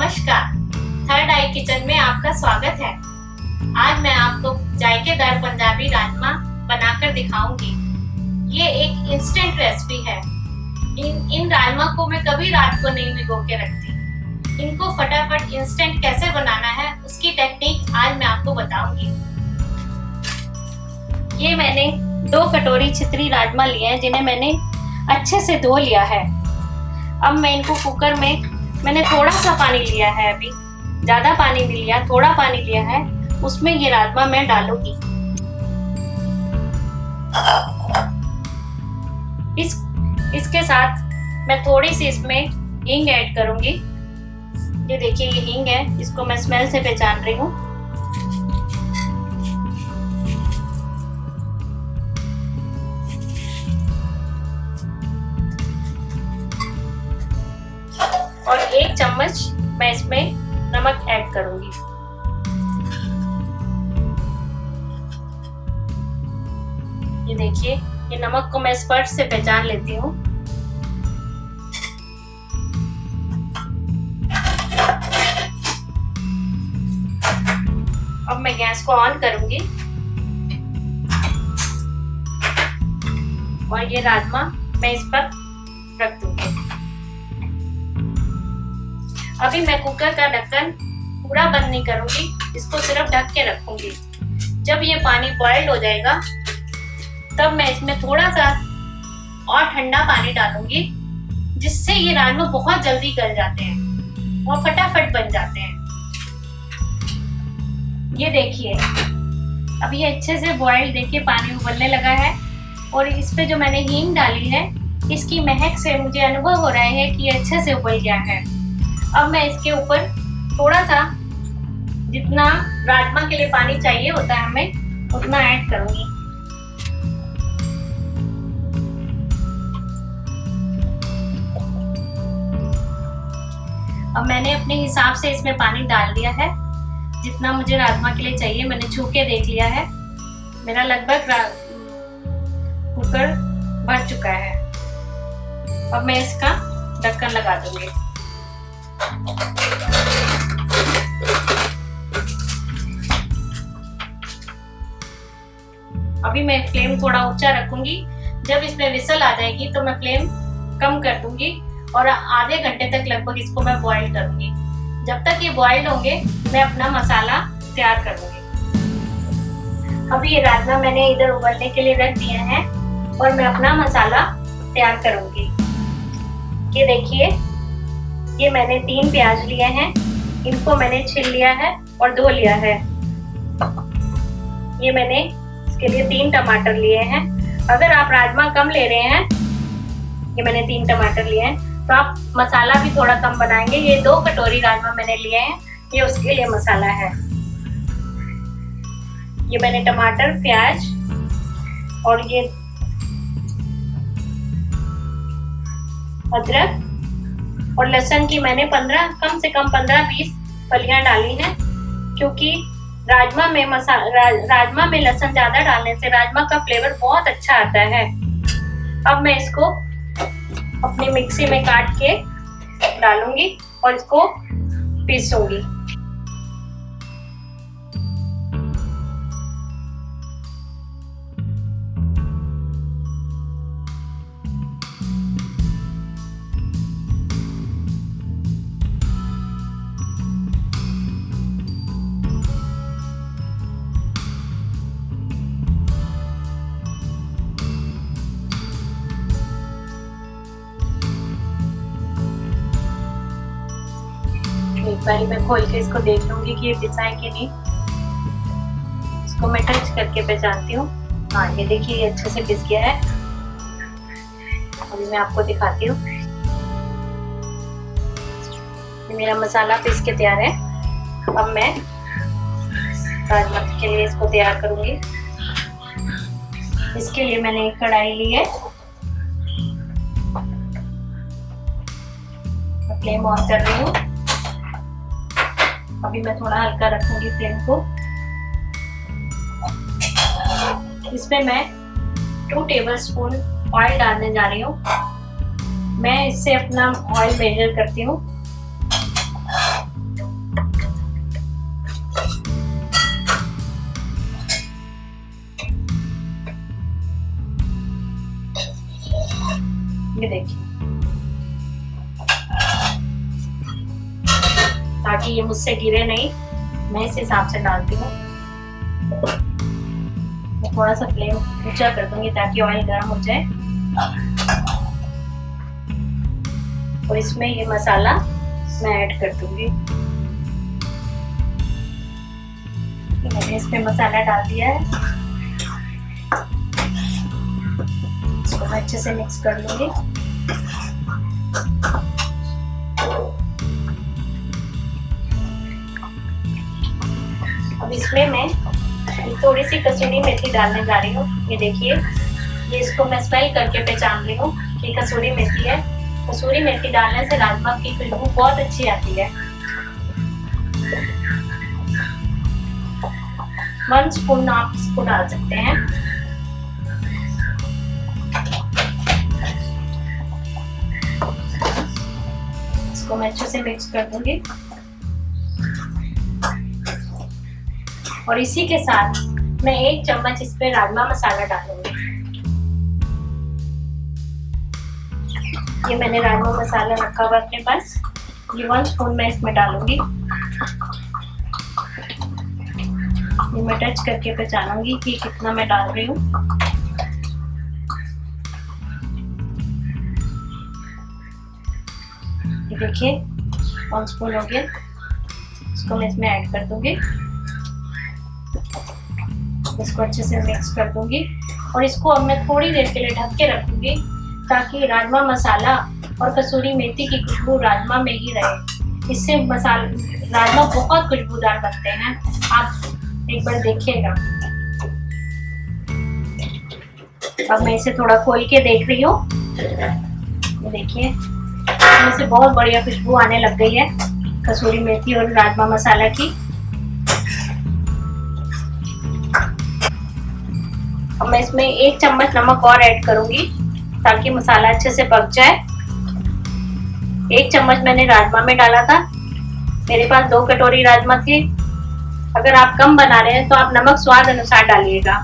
नमस्कार, थर्ड आई किचन में आपका स्वागत है। आज मैं आपको जायकेदार पंजाबी राजमा बनाकर दिखाऊंगी। ये एक इंस्टेंट रेसिपी है। इन राजमा को मैं कभी रात को नहीं भिगो के रखती। इनको फटाफट इंस्टेंट कैसे बनाना है उसकी टेक्निक आज मैं आपको बताऊंगी। ये मैंने 2 कटोरी छितरी राजमा लिए हैं जिन्हें मैंने अच्छे से धो लिया है। अब मैं इनको कुकर में मैंने थोड़ा सा पानी लिया है, अभी ज्यादा पानी नहीं लिया, थोड़ा पानी लिया है, उसमें ये राजमा मैं डालूंगी। इसके साथ मैं थोड़ी सी इसमें हींग ऐड करूंगी। ये देखिए ये हींग है, इसको मैं स्मेल से पहचान रही हूँ। और 1 चम्मच मैं इसमें नमक ऐड करूंगी। ये देखिए ये नमक को मैं स्पर्श से पहचान लेती हूँ। अब मैं गैस को ऑन करूंगी और ये राजमा मैं इस पर रख दूंगी। अभी मैं कुकर का ढक्कन पूरा बंद नहीं करूंगी, इसको सिर्फ ढक के रखूंगी। जब ये पानी बॉइल्ड हो जाएगा तब मैं इसमें थोड़ा सा और ठंडा पानी डालूंगी, जिससे ये राजमा बहुत जल्दी गल जाते हैं और फटाफट बन जाते हैं। ये देखिए अब ये अच्छे से बॉइल्ड, देखिए पानी उबलने लगा है और इस पे जो मैंने हींग डाली है इसकी महक से मुझे अनुभव हो रहा है कि ये अच्छे से उबल गया है। अब मैं इसके ऊपर थोड़ा सा, जितना राजमा के लिए पानी चाहिए होता है हमें, उतना ऐड करूंगी। अब मैंने अपने हिसाब से इसमें पानी डाल दिया है, जितना मुझे राजमा के लिए चाहिए। मैंने छू के देख लिया है, मेरा लगभग कुकर भर चुका है। अब मैं इसका ढक्कन लगा दूंगी। अभी मैं फ्लेम थोड़ा ऊंचा रखूंगी। जब इसमें विसल आ जाएगी तो मैं फ्लेम कम कर दूंगी और आधे घंटे तक लगभग इसको मैं बॉईल करूंगी। जब तक ये बॉइल्ड होंगे मैं अपना मसाला तैयार करूंगी। अभी ये राजमा मैंने इधर उबलने के लिए रख दिए हैं और मैं अपना मसाला तैयार करूंगी। ये देखिए ये मैंने 3 प्याज लिए हैं, इनको मैंने छील लिया है और धो लिया है। ये मैंने इसके लिए 3 टमाटर लिए हैं। अगर आप राजमा कम ले रहे हैं, ये मैंने 3 टमाटर लिए हैं, तो आप मसाला भी थोड़ा कम बनाएंगे। ये 2 कटोरी राजमा मैंने लिए हैं, ये उसके लिए मसाला है। ये मैंने टमाटर, प्याज और ये अदरक और लहसुन की मैंने कम से कम 15-20 फलियां डाली हैं, क्योंकि राजमा में लहसुन ज्यादा डालने से राजमा का फ्लेवर बहुत अच्छा आता है। अब मैं इसको अपनी मिक्सी में काट के डालूंगी और इसको पीसूंगी। एक बारी मैं खोल के इसको देख लूंगी कि ये पिसा है कि नहीं। इसको मैं टच करके पहचानती हूँ। हाँ ये देखिए ये अच्छे से पिस गया है। अभी मैं आपको दिखाती हूँ। मेरा मसाला पीस के तैयार है। अब मैं राजमा के लिए इसको तैयार करूंगी। इसके लिए मैंने एक कढ़ाई ली है। मैं फ्लेम ऑन कर रही हूँ। अभी मैं थोड़ा हल्का रखूंगी फ्लेम को। इसमें मैं 2 टेबलस्पून ऑयल डालने जा रही हूँ। मैं इससे अपना ऑयल मेजर करती हूँ। ये देखिए, ताकि ये मुझसे गिरे नहीं, मैं इस हिसाब से डालती हूँ। मैं थोड़ा सा फ्लेम ऊंचा कर दूंगी ताकि ऑयल गर्म हो जाए। और इसमें ये मसाला मैं ऐड कर दूंगी। मैंने इसमें मसाला डाल दिया है, इसको मैं अच्छे से मिक्स कर लूंगी। अब इसमें मैं थोड़ी सी कसूरी मेथी डालने जा रही हूँ। ये देखिए, ये इसको मैं स्मेल करके पहचान रही हूँ कि कसूरी मेथी है। कसूरी मेथी डालने से राजमा की खुशबू बहुत अच्छी आती है। 1 स्पून आप इसको डाल सकते हैं। इसको मैं अच्छे से मिक्स कर दूंगी और इसी के साथ मैं 1 चम्मच इस पे राजमा मसाला डालूंगी। ये मैंने राजमा मसाला रखा हुआ अपने पास, ये 1 स्पून मैं इसमें डालूंगी। ये मैं टच करके पहचानूंगी कि कितना मैं डाल रही हूँ। ये देखिए 1 स्पून हो गया, इसको मैं इसमें ऐड कर दूंगी। इसको अच्छे से मिक्स कर दूंगी और इसको अब मैं थोड़ी देर के लिए ढक के रखूंगी ताकि राजमा मसाला और कसूरी मेथी की खुशबू राजमा में ही रहे। इससे राजमा बहुत खुशबूदार बनते हैं। आप एक बार देखिएगा। अब मैं इसे थोड़ा खोल के देख रही हूँ। ये देखिए, इसमें से बहुत बढ़िया खुशबू आने लग गई है कसूरी मेथी और राजमा मसाला की। अब मैं इसमें 1 चम्मच नमक और ऐड करूंगी ताकि मसाला अच्छे से पक जाए। 1 चम्मच मैंने राजमा में डाला था, मेरे पास 2 कटोरी राजमा थे। अगर आप कम बना रहे हैं तो आप नमक स्वाद अनुसार डालिएगा।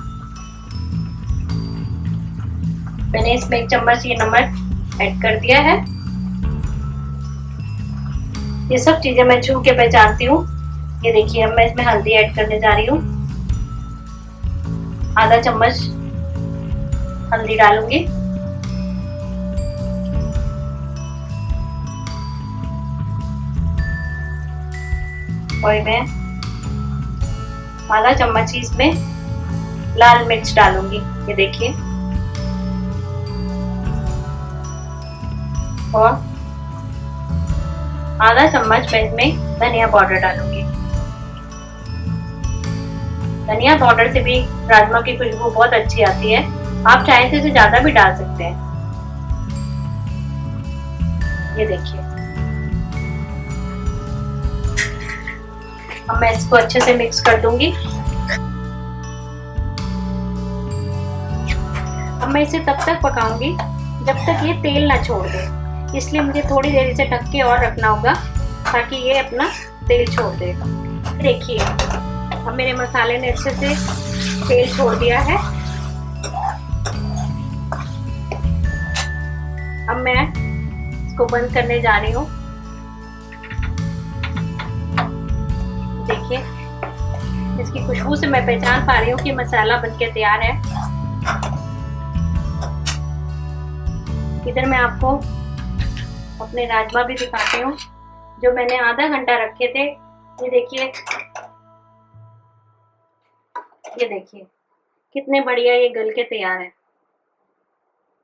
मैंने इसमें 1 चम्मच ये नमक ऐड कर दिया है। ये सब चीजें मैं छू के पहचानती हूँ। ये देखिए, अब मैं इसमें हल्दी ऐड करने जा रही हूँ। आधा चम्मच हल्दी डालूंगी। और मैं आधा चम्मच ही इसमें लाल मिर्च डालूंगी। ये देखिए, और आधा चम्मच मैं इसमें धनिया पाउडर डालूंगी। धनिया पाउडर से भी राजमा की खुशबू बहुत अच्छी आती है। आप चाहे तो इसे ज्यादा भी डाल सकते हैं। ये देखिए, अब मैं इसको अच्छे से मिक्स कर दूंगी। अब मैं इसे तब तक पकाऊंगी जब तक ये तेल ना छोड़ दे, इसलिए मुझे थोड़ी देर इसे ढक के और रखना होगा ताकि ये अपना तेल छोड़ देगा। देखिए, अब मेरे मसाले ने अच्छे से तेल छोड़ दिया है। अब मैं इसको बंद करने जा रही हूँ। देखिए, इसकी खुशबू से मैं पहचान पा रही हूँ कि मसाला बनके तैयार है। इधर मैं आपको अपने राजमा भी दिखाती हूँ जो मैंने आधा घंटा रखे थे। ये देखिए, ये देखिए कितने बढ़िया ये गल के तैयार है।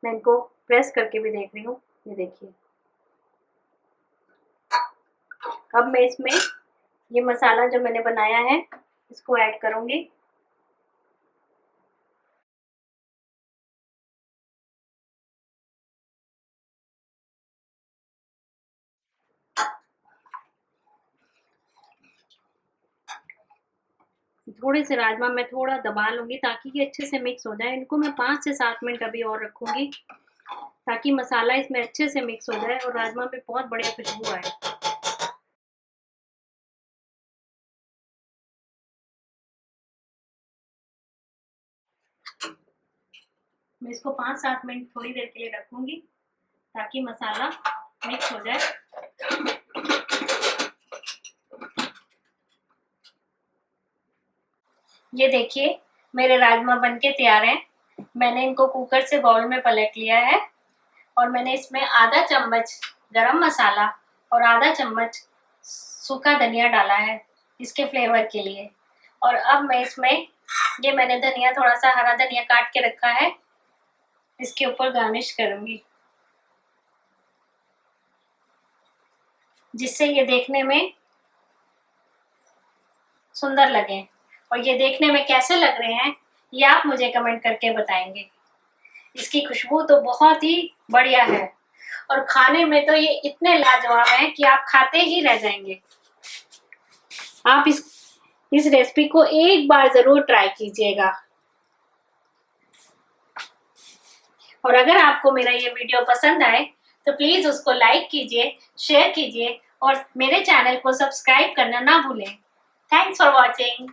मैं इनको प्रेस करके भी देख रही हूँ। ये देखिए, अब मैं इसमें ये मसाला जो मैंने बनाया है इसको ऐड करूंगी। थोड़े से राजमा मैं थोड़ा दबा लूंगी ताकि ये अच्छे से मिक्स हो जाए। इनको मैं 5 से 7 मिनट अभी और रखूंगी ताकि मसाला इसमें अच्छे से मिक्स हो जाए और राजमा में बहुत बढ़िया खुशबू आए। मैं इसको 5-7 मिनट थोड़ी देर के लिए रखूंगी ताकि मसाला मिक्स हो जाए। ये देखिए मेरे राजमा बनके तैयार हैं। मैंने इनको कुकर से बाउल में पलट लिया है और मैंने इसमें आधा चम्मच गरम मसाला और आधा चम्मच सूखा धनिया डाला है इसके फ्लेवर के लिए। और अब मैं इसमें ये मैंने धनिया, थोड़ा सा हरा धनिया काट के रखा है, इसके ऊपर गार्निश करूंगी, जिससे ये देखने में सुंदर लगे। और ये देखने में कैसे लग रहे हैं ये आप मुझे कमेंट करके बताएंगे। इसकी खुशबू तो बहुत ही बढ़िया है और खाने में तो ये इतने लाजवाब हैं कि आप खाते ही रह जाएंगे। आप इस रेसिपी को एक बार जरूर ट्राई कीजिएगा। और अगर आपको मेरा ये वीडियो पसंद आए तो प्लीज उसको लाइक कीजिए, शेयर कीजिए और मेरे चैनल को सब्सक्राइब करना ना भूलें। Thanks for watching.